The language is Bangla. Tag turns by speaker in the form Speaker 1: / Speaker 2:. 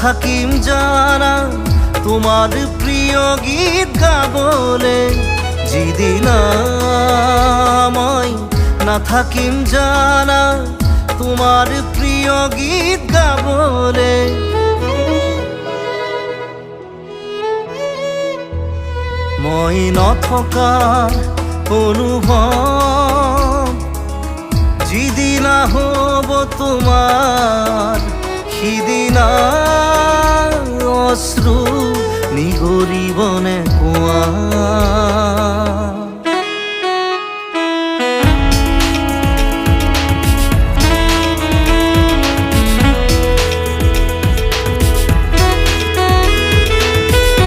Speaker 1: নাথাকিম জানা তোমার প্রিয় গীত গাবলে। যেদিন আমায় নাথাকিম জানা তোমার প্রিয় গীত গাবলে। মই নথকাৰ অনুভৱ যিদিনা হ'ব তোমাৰ, সিদিনা অশ্ৰু নিগৰিবনে